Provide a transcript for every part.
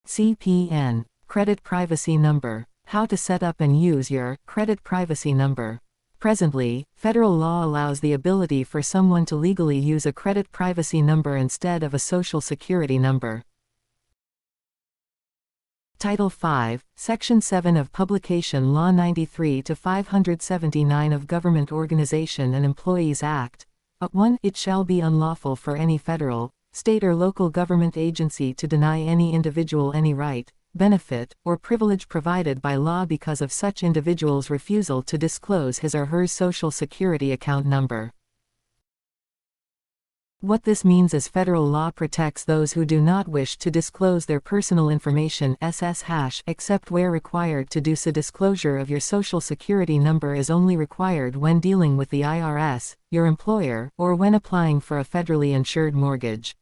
CPN, Credit Privacy Number. How to set up and use your credit privacy number. Presently, federal law allows the ability for someone to legally use a credit privacy number instead of a social security number. Title 5, Section 7 of Publication Law 93-579 of Government Organization and Employees Act. 1. It shall be unlawful for any federal, state or local government agency to deny any individual any right, benefit, or privilege provided by law because of such individual's refusal to disclose his or her social security account number. What this means is federal law protects those who do not wish to disclose their personal information except where required to do so. Disclosure of your social security number is only required when dealing with the IRS, your employer, or when applying for a federally insured mortgage.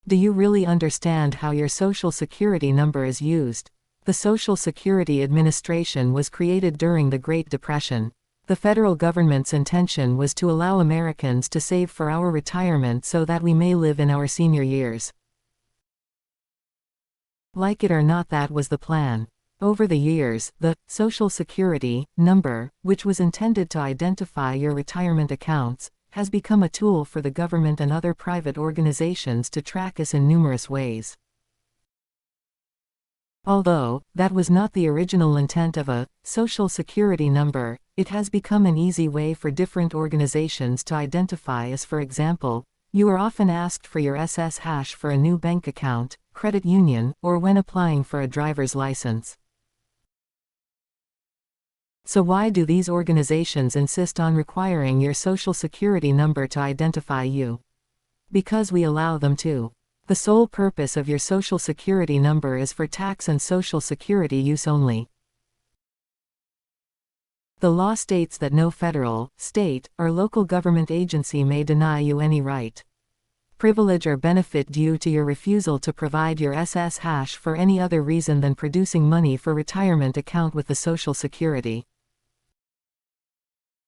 Do you really understand how your social security number is used? The Social Security Administration was created during the Great Depression. The federal government's intention was to allow Americans to save for our retirement so that we may live in our senior years. Like it or not, that was the plan. Over the years, the Social Security number, which was intended to identify your retirement accounts, has become a tool for the government and other private organizations to track us in numerous ways. Although that was not the original intent of a social security number, it has become an easy way for different organizations to identify us. For example, you are often asked for your SSH for a new bank account, credit union, or when applying for a driver's license. So why do these organizations insist on requiring your social security number to identify you? Because we allow them to. The sole purpose of your social security number is for tax and social security use only. The law states that no federal, state, or local government agency may deny you any right, privilege, or benefit due to your refusal to provide your SSH for any other reason than producing money for retirement account with the Social Security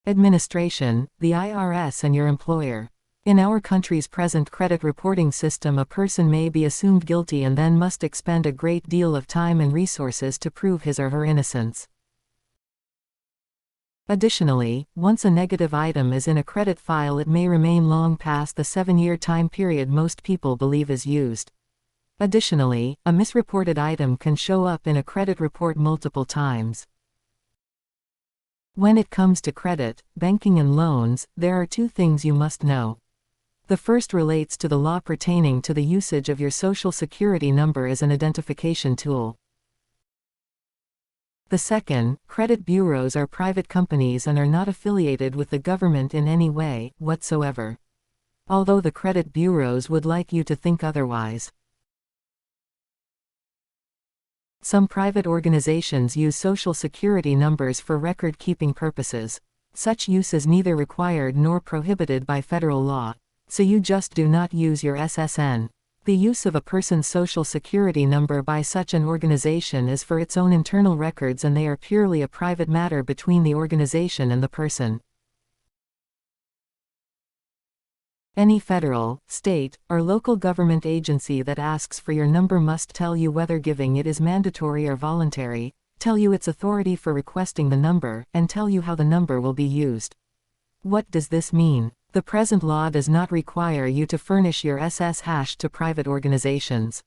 Administration, the IRS, and your employer. In our country's present credit reporting system, a person may be assumed guilty and then must expend a great deal of time and resources to prove his or her innocence. Additionally, once a negative item is in a credit file, it may remain long past the 7-year time period most people believe is used. Additionally, a misreported item can show up in a credit report multiple times. When it comes to credit, banking, and loans, there are two things you must know. The first relates to the law pertaining to the usage of your social security number as an identification tool. The second, credit bureaus are private companies and are not affiliated with the government in any way whatsoever. Although the credit bureaus would like you to think otherwise. Some private organizations use social security numbers for record-keeping purposes. Such use is neither required nor prohibited by federal law, so you just do not use your SSN. The use of a person's social security number by such an organization is for its own internal records, and they are purely a private matter between the organization and the person. Any federal, state, or local government agency that asks for your number must tell you whether giving it is mandatory or voluntary, tell you its authority for requesting the number, and tell you how the number will be used. What does this mean? The present law does not require you to furnish your SSH to private organizations.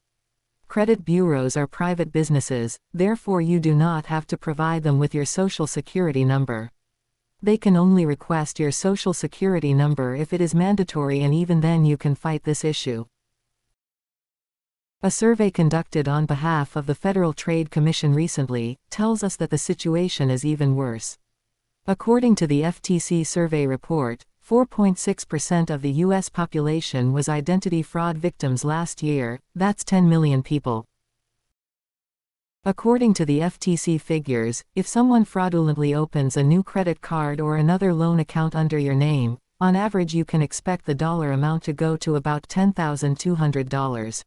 Credit bureaus are private businesses, therefore you do not have to provide them with your social security number. They can only request your social security number if it is mandatory, and even then you can fight this issue. A survey conducted on behalf of the Federal Trade Commission recently tells us that the situation is even worse. According to the FTC survey report, 4.6% of the U.S. population was identity fraud victims last year. That's 10 million people. According to the FTC figures, if someone fraudulently opens a new credit card or another loan account under your name, on average you can expect the dollar amount to go to about $10,200.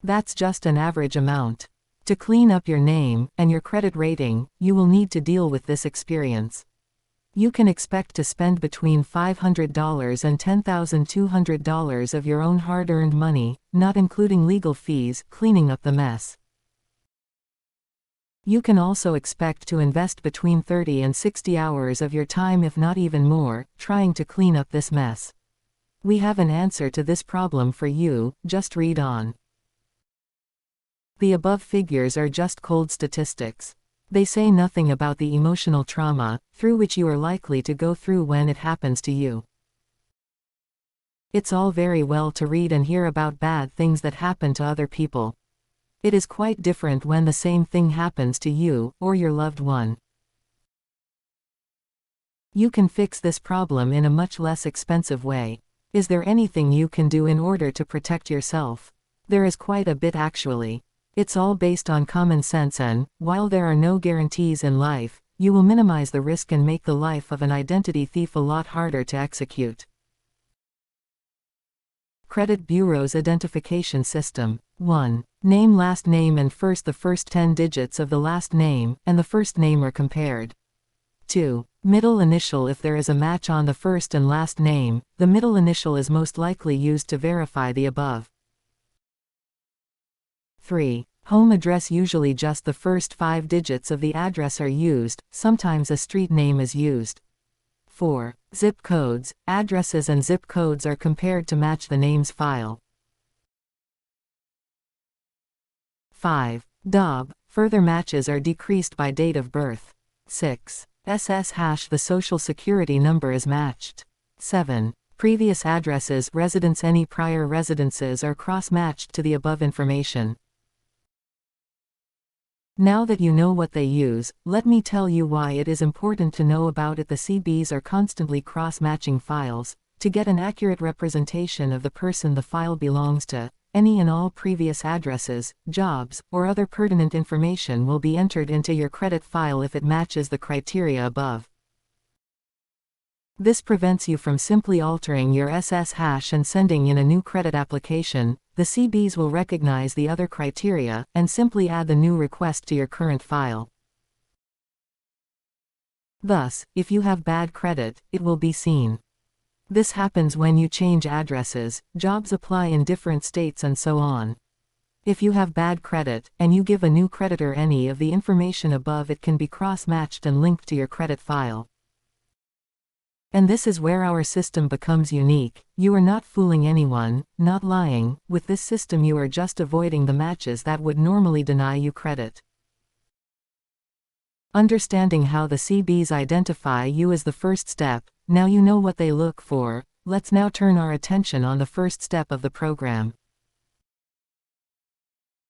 That's just an average amount. To clean up your name and your credit rating, you will need to deal with this experience. You can expect to spend between $500 and $10,200 of your own hard-earned money, not including legal fees, cleaning up the mess. You can also expect to invest between 30 and 60 hours of your time, if not even more, trying to clean up this mess. We have an answer to this problem for you, just read on. The above figures are just cold statistics. They say nothing about the emotional trauma through which you are likely to go through when it happens to you. It's all very well to read and hear about bad things that happen to other people. It is quite different when the same thing happens to you, or your loved one. You can fix this problem in a much less expensive way. Is there anything you can do in order to protect yourself? There is quite a bit actually. It's all based on common sense, and, while there are no guarantees in life, you will minimize the risk and make the life of an identity thief a lot harder to execute. Credit Bureau's Identification System. 1. Name, last name and the first 10 digits of the last name, and the first name are compared. 2. Middle initial. If there is a match on the first and last name, the middle initial is most likely used to verify the above. 3. Home address. Usually just the first 5 digits of the address are used, sometimes a street name is used. 4. Zip codes. Addresses and zip codes are compared to match the names file. 5. DOB. Further matches are decreased by date of birth. 6. SS#. The social security number is matched. 7. Previous addresses, residence. Any prior residences are cross-matched to the above information. Now that you know what they use, let me tell you why it is important to know about it. The CBs are constantly cross-matching files, to get an accurate representation of the person the file belongs to. Any and all previous addresses, jobs, or other pertinent information will be entered into your credit file if it matches the criteria above. This prevents you from simply altering your SS# and sending in a new credit application. The CBs will recognize the other criteria, and simply add the new request to your current file. Thus, if you have bad credit, it will be seen. This happens when you change addresses, jobs apply in different states and so on. If you have bad credit, and you give a new creditor any of the information above, it can be cross-matched and linked to your credit file. And this is where our system becomes unique. You are not fooling anyone, not lying. With this system you are just avoiding the matches that would normally deny you credit. Understanding how the CBs identify you is the first step. Now you know what they look for. Let's now turn our attention on the first step of the program.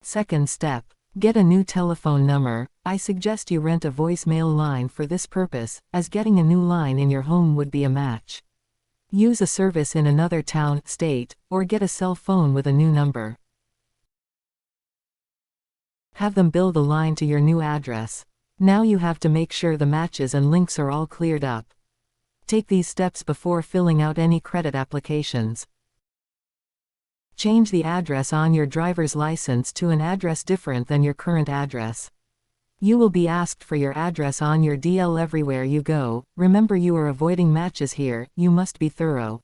Second step. Get a new telephone number. I suggest you rent a voicemail line for this purpose, as getting a new line in your home would be a match. Use a service in another town, state, or get a cell phone with a new number. Have them bill the line to your new address. Now you have to make sure the matches and links are all cleared up. Take these steps before filling out any credit applications. Change the address on your driver's license to an address different than your current address. You will be asked for your address on your DL everywhere you go. Remember, you are avoiding matches here. You must be thorough.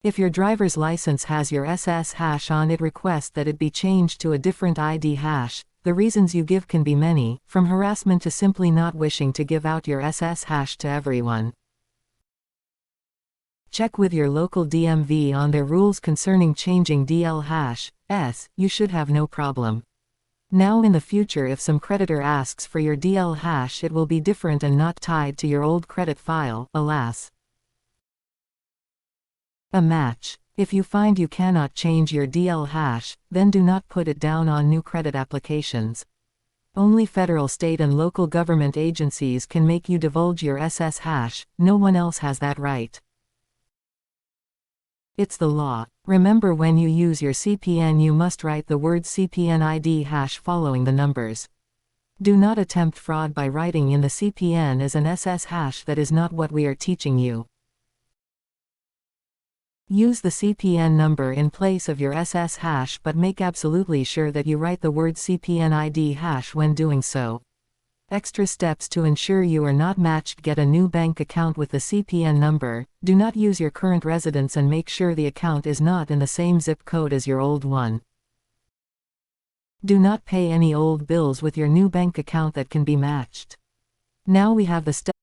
If your driver's license has your SS# on it, request that it be changed to a different ID hash. The reasons you give can be many, from harassment to simply not wishing to give out your SS# to everyone. Check with your local DMV on their rules concerning changing DL hash. You should have no problem. Now in the future, if some creditor asks for your DL hash, it will be different and not tied to your old credit file, alas. A match. If you find you cannot change your DL hash, then do not put it down on new credit applications. Only federal, state and local government agencies can make you divulge your SS#. No one else has that right. It's the law. Remember, when you use your CPN you must write the word CPN ID hash following the numbers. Do not attempt fraud by writing in the CPN as an SS#. That is not what we are teaching you. Use the CPN number in place of your SS#, but make absolutely sure that you write the word CPN ID hash when doing so. Extra steps to ensure you are not matched: get a new bank account with the CPN number, do not use your current residence and make sure the account is not in the same zip code as your old one. Do not pay any old bills with your new bank account that can be matched. Now we have the steps